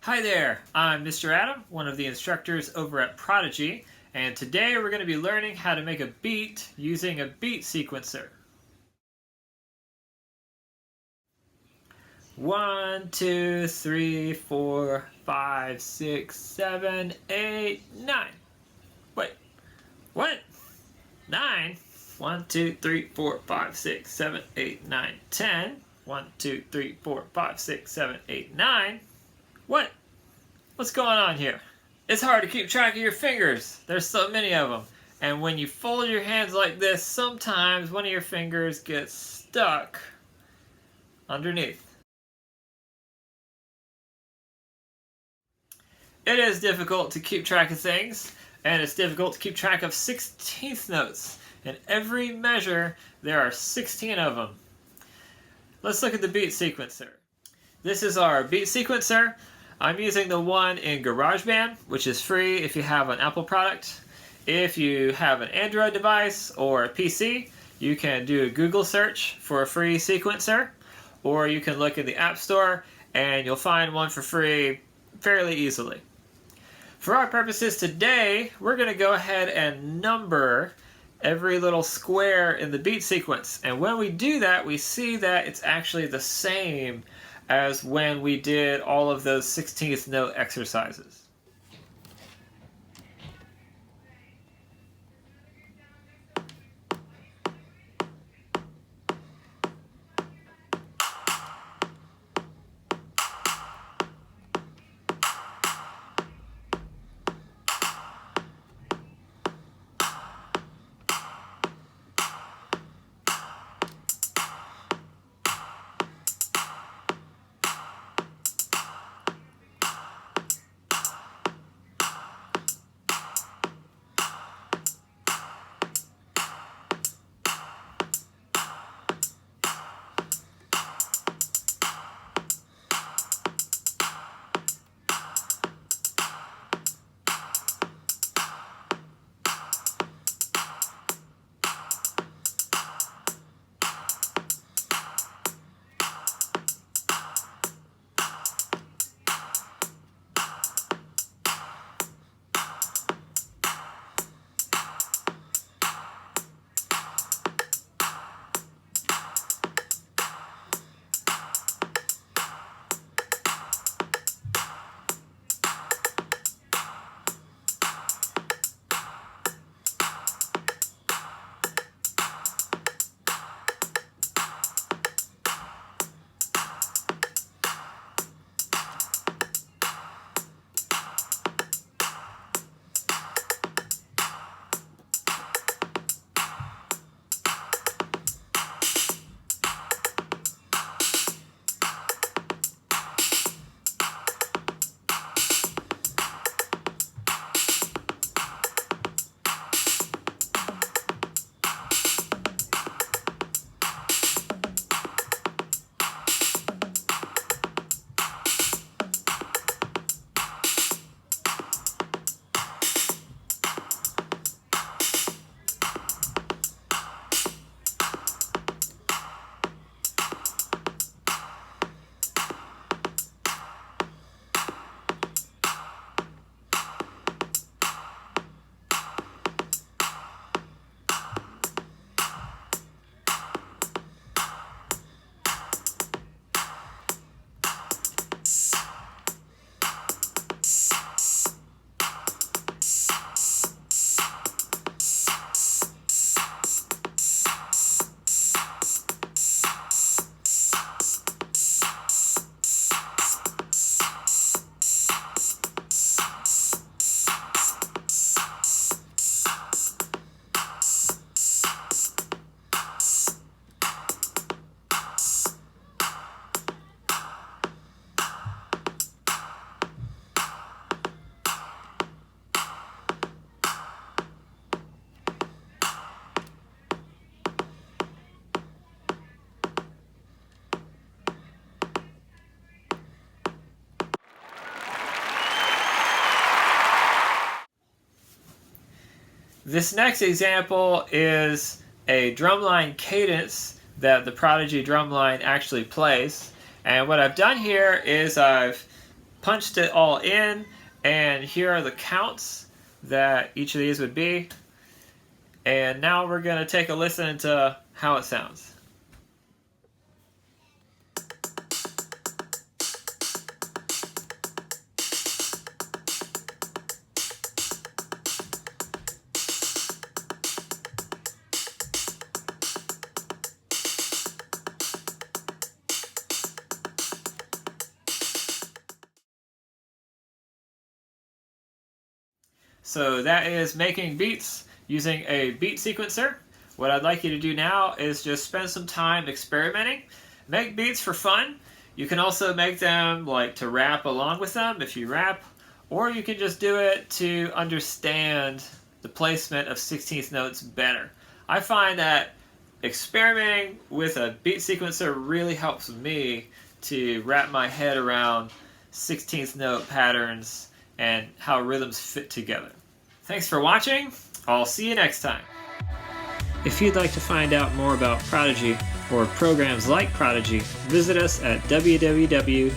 Hi there, I'm Mr. Adam, one of the instructors over at Prodigy, and today we're going to be learning how to make a beat using a beat sequencer. 1, 2, 3, 4, 5, 6, 7, 8, 9. Wait, what? 9? 1, 2, 3, 4, 5, 6, 7, 8, 9, 10. 1, 2, 3, 4, 5, 6, 7, 8, 9. What? What's going on here? It's hard to keep track of your fingers. There's so many of them. And when you fold your hands like this, sometimes one of your fingers gets stuck underneath. It is difficult to keep track of things, and it's difficult to keep track of 16th notes. In every measure, there are 16 of them. Let's look at the beat sequencer. This is our beat sequencer. I'm using the one in GarageBand, which is free if you have an Apple product. If you have an Android device or a PC, you can do a Google search for a free sequencer, or you can look in the App Store and you'll find one for free fairly easily. For our purposes today, we're going to go ahead and number every little square in the beat sequence. And when we do that, we see that it's actually the same as when we did all of those 16th note exercises. This next example is a drumline cadence that the Prodigy drumline actually plays. And what I've done here is I've punched it all in, and here are the counts that each of these would be. And now we're going to take a listen to how it sounds. So that is making beats using a beat sequencer. What I'd like you to do now is just spend some time experimenting. Make beats for fun. You can also make them like to rap along with them if you rap, or you can just do it to understand the placement of 16th notes better. I find that experimenting with a beat sequencer really helps me to wrap my head around 16th note patterns and how rhythms fit together. Thanks for watching. I'll see you next time. If you'd like to find out more about Prodigy or programs like Prodigy, visit us at www.uacdc.org.